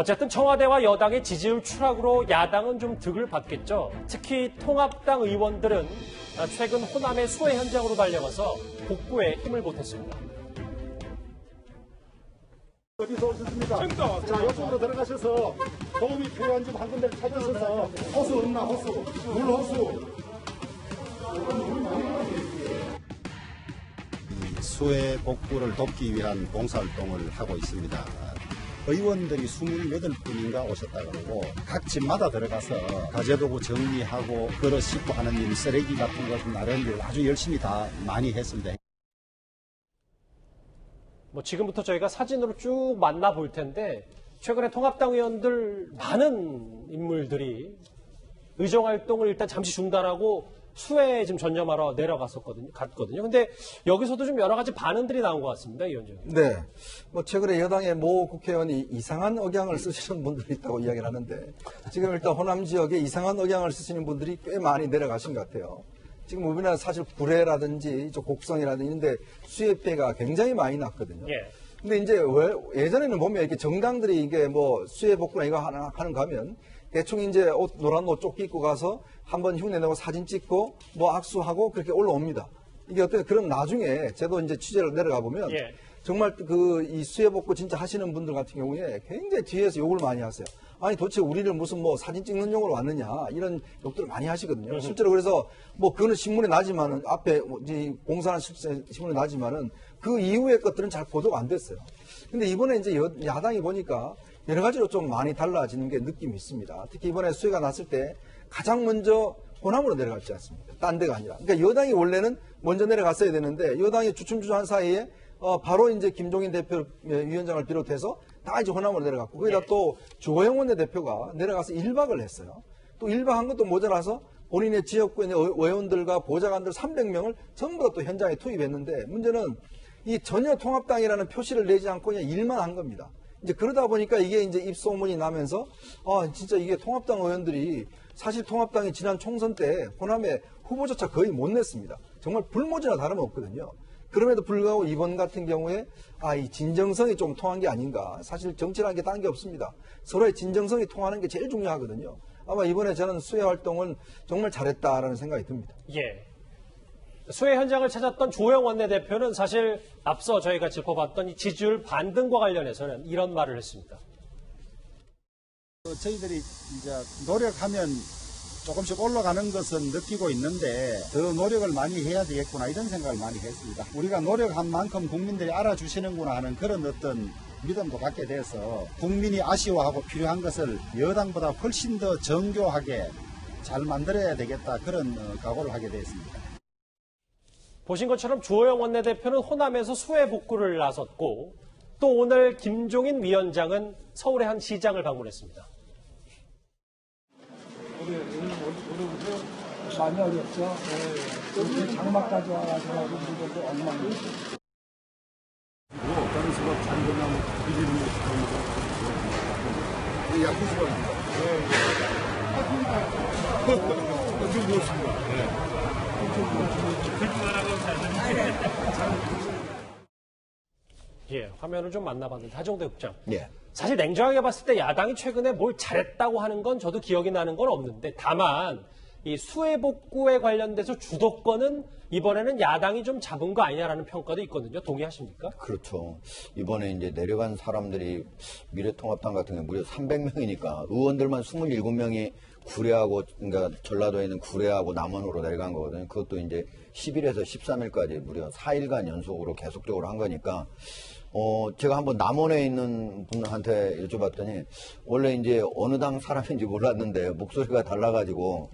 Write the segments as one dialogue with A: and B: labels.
A: 어쨌든 청와대와 여당의 지지율 추락으로 야당은 좀 득을 받겠죠. 특히 통합당 의원들은 최근 호남의 수해 현장으로 달려가서 복구에 힘을 보탰습니다.
B: 어디서 오셨습니까? 자, 이쪽으로 들어가셔서 도움이 필요한 집 한 군데를 찾으셔서 호수 없나 호수, 물 호수.
C: 수해 복구를 돕기 위한 봉사활동을 하고 있습니다. 의원들이 28분인가 오셨다 그러고 각 집마다 들어가서 가재도구 정리하고 그릇 씻고 하는 일, 쓰레기 같은 것은 나름대로 아주 열심히 다 많이 했습니다.
A: 지금부터 저희가 사진으로 쭉 만나볼 텐데 최근에 통합당 의원들 많은 인물들이 의정활동을 일단 잠시 중단하고 수해에 지금 전념하러 갔거든요. 근데 여기서도 좀 여러 가지 반응들이 나온 것 같습니다, 이 위원장님.
D: 네. 최근에 여당의 모 국회의원이 이상한 억양을 쓰시는 분들이 있다고 이야기를 하는데 지금 일단 호남 지역에 이상한 억양을 쓰시는 분들이 꽤 많이 내려가신 것 같아요. 지금 우리나라 사실 구례라든지 이쪽 곡성이라든지 이런데 수해 피해가 굉장히 많이 났거든요.
A: 예.
D: 근데 이제 예전에는 보면 이렇게 정당들이 이게 수해 복구나 이거 하는 거 하면 대충 이제 노란 옷 조끼 입고 가서 한번 흉내 내고 사진 찍고 악수하고 그렇게 올라옵니다. 이게 어떤 그럼 나중에 저도 이제 취재를 내려가 보면
A: 예.
D: 정말 이 수해 복구 진짜 하시는 분들 같은 경우에 굉장히 뒤에서 욕을 많이 하세요. 아니 도대체 우리를 무슨 사진 찍는 용으로 왔느냐 이런 욕들을 많이 하시거든요. 실제로 그래서 그거는 신문에 나지만은 앞에 공사하는 신문에 나지만은 그 이후의 것들은 잘 보도가 안 됐어요. 근데 이번에 이제 야당이 보니까 여러 가지로 좀 많이 달라지는 게 느낌이 있습니다. 특히 이번에 수해가 났을 때 가장 먼저 호남으로 내려갔지 않습니까? 딴 데가 아니라. 그러니까 여당이 원래는 먼저 내려갔어야 되는데 여당이 주춤주춤한 사이에 바로 이제 김종인 위원장을 비롯해서 다 이제 호남으로 내려갔고 거기다 또 주호영 원내대표가 내려가서 1박을 했어요. 또 1박한 것도 모자라서 본인의 지역구의 의원들과 보좌관들 300명을 전부 다 또 현장에 투입했는데 문제는 이 전혀 통합당이라는 표시를 내지 않고 그냥 일만 한 겁니다. 이제 그러다 보니까 이게 이제 입소문이 나면서 진짜 이게 통합당 의원들이 사실 통합당이 지난 총선 때 호남에 후보조차 거의 못 냈습니다. 정말 불모지나 다름없거든요. 그럼에도 불구하고 이번 같은 경우에 이 진정성이 좀 통한 게 아닌가. 사실 정치라는 게 딴 게 없습니다. 서로의 진정성이 통하는 게 제일 중요하거든요. 아마 이번에 저는 수해 활동은 정말 잘했다라는 생각이 듭니다.
A: 예. 수해 현장을 찾았던 주호영 원내대표는 사실 앞서 저희가 짚어봤던 이 지지율 반등과 관련해서는 이런 말을 했습니다.
C: 저희들이 이제 노력하면 조금씩 올라가는 것은 느끼고 있는데 더 노력을 많이 해야 되겠구나 이런 생각을 많이 했습니다. 우리가 노력한 만큼 국민들이 알아주시는구나 하는 그런 어떤 믿음도 갖게 돼서 국민이 아쉬워하고 필요한 것을 여당보다 훨씬 더 정교하게 잘 만들어야 되겠다 그런 각오를 하게 되었습니다.
A: 보신 것처럼 주호영 원내대표는 호남에서 수해 복구를 나섰고 또 오늘 김종인 위원장은 서울의 한 시장을 방문했습니다.
E: 오늘 많이 어렵죠. 네. 장막까지 와가지고 우리들도 엉망이에요.
B: 다른 수가 장거나 비리는 거 약국수가 좀 그렇습니다.
A: 예, 화면을 좀 만나봤는데 하정대 국장.
C: 예.
A: 사실 냉정하게 봤을 때 야당이 최근에 뭘 잘했다고 하는 건 저도 기억이 나는 건 없는데 다만 이 수해 복구에 관련돼서 주도권은 이번에는 야당이 좀 잡은 거 아니냐라는 평가도 있거든요. 동의하십니까?
F: 그렇죠. 이번에 이제 내려간 사람들이 미래통합당 같은 경우 무려 300명이니까 의원들만 27명이 구례하고 그러니까 전라도에 있는 구례하고 남원으로 내려간 거거든요. 그것도 이제 10일에서 13일까지 무려 4일간 연속으로 계속적으로 한 거니까 제가 한번 남원에 있는 분한테 여쭤봤더니 원래 이제 어느 당 사람인지 몰랐는데 목소리가 달라가지고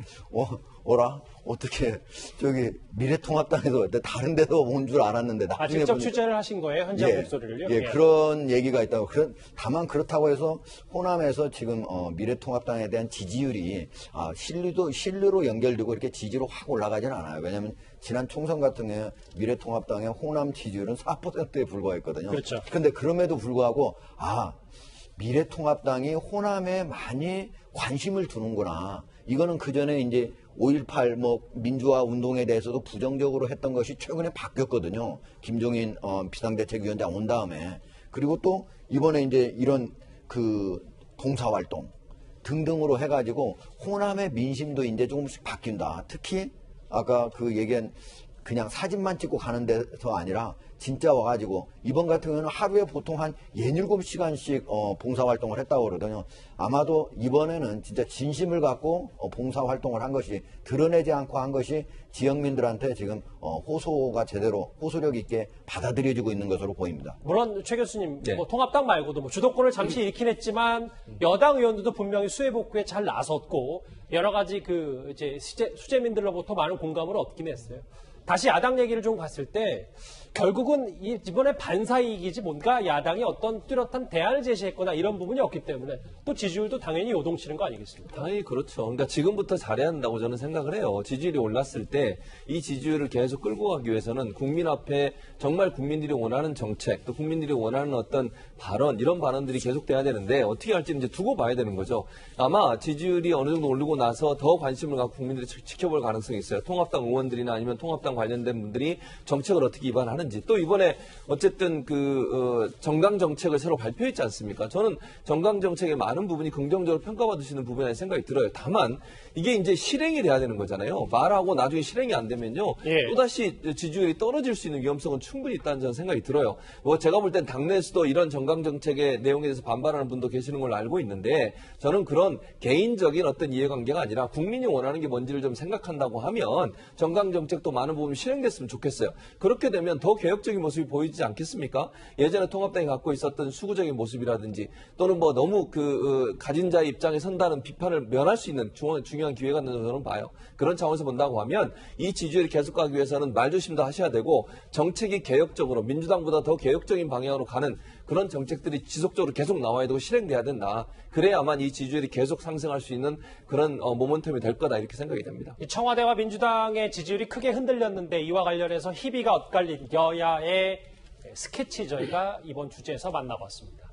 F: 어라? 어떻게 저기 미래통합당에서 다른 데서 온 줄 알았는데 나중에
A: 직접 취재를 하신 거예요? 현장 목소리를요?
F: 예, 그런 얘기가 있다고. 다만 그렇다고 해서 호남에서 지금 미래통합당에 대한 지지율이 신뢰로 연결되고 이렇게 지지로 확 올라가지는 않아요. 왜냐하면 지난 총선 같은 경우에 미래통합당의 호남 지지율은 4%에 불과했거든요.
A: 그렇죠.
F: 그런데 그럼에도 불구하고 미래통합당이 호남에 많이 관심을 두는구나. 이거는 그전에 이제 5.18 민주화 운동에 대해서도 부정적으로 했던 것이 최근에 바뀌었거든요. 김종인 비상대책위원장 온 다음에. 그리고 또 이번에 이제 이런 봉사활동 등등으로 해가지고 호남의 민심도 이제 조금씩 바뀐다. 특히 아까 그 얘기한 그냥 사진만 찍고 가는 데서 아니라 진짜 와가지고 이번 같은 경우는 하루에 보통 한 67시간씩 봉사활동을 했다고 그러거든요. 아마도 이번에는 진짜 진심을 갖고 봉사활동을 한 것이 드러내지 않고 한 것이 지역민들한테 지금 호소가 제대로 호소력 있게 받아들여지고 있는 것으로 보입니다.
A: 물론 최 교수님
G: 네.
A: 뭐 통합당 말고도 뭐 주도권을 잠시 잃긴 했지만 여당 의원들도 분명히 수해 복구에 잘 나섰고 여러 가지 그 이제 수재민들로부터 많은 공감을 얻긴 했어요. 다시 야당 얘기를 좀 봤을 때 결국은 이번에 반사이익이지 뭔가 야당이 어떤 뚜렷한 대안을 제시했거나 이런 부분이 없기 때문에 또 지지율도 당연히 요동치는 거 아니겠습니까?
G: 당연히 그렇죠. 그러니까 지금부터 잘해야 한다고 저는 생각을 해요. 지지율이 올랐을 때 이 지지율을 계속 끌고 가기 위해서는 국민 앞에 정말 국민들이 원하는 정책, 또 국민들이 원하는 어떤 발언, 이런 발언들이 계속돼야 되는데 어떻게 할지는 이제 두고 봐야 되는 거죠. 아마 지지율이 어느 정도 오르고 나서 더 관심을 갖고 국민들이 지켜볼 가능성이 있어요. 통합당 의원들이나 아니면 통합당 관련된 분들이 정책을 어떻게 입안하는지. 또 이번에 어쨌든 정강 정책을 새로 발표했지 않습니까? 저는 정강 정책의 많은 부분이 긍정적으로 평가받으시는 부분이라는 생각이 들어요. 다만 이게 이제 실행이 돼야 되는 거잖아요. 말하고 나중에 실행이 안 되면요.
A: 예.
G: 또다시 지지율이 떨어질 수 있는 위험성은 충분히 있다는 저는 생각이 들어요. 뭐 제가 볼 땐 당내에서도 이런 정강 정책의 내용에 대해서 반발하는 분도 계시는 걸로 알고 있는데 저는 그런 개인적인 어떤 이해관계가 아니라 국민이 원하는 게 뭔지를 좀 생각한다고 하면 정강 정책도 많은 부분이 실행됐으면 좋겠어요. 그렇게 되면 더 개혁적인 모습이 보이지 않겠습니까? 예전에 통합당이 갖고 있었던 수구적인 모습이라든지 또는 뭐 너무 가진 자의 입장에 선다는 비판을 면할 수 있는 중요한 기회가 있는 저는 봐요. 그런 차원에서 본다고 하면 이 지지율이 계속 가기 위해서는 말조심도 하셔야 되고 정책이 개혁적으로 민주당보다 더 개혁적인 방향으로 가는 그런 정책들이 지속적으로 계속 나와야 되고 실행돼야 된다. 그래야만 이 지지율이 계속 상승할 수 있는 그런 모멘텀이 될 거다 이렇게 생각이 됩니다.
A: 청와대와 민주당의 지지율이 크게 흔들렸는데 이와 관련해서 희비가 엇갈린 여야의 스케치 저희가 이번 주제에서 만나봤습니다.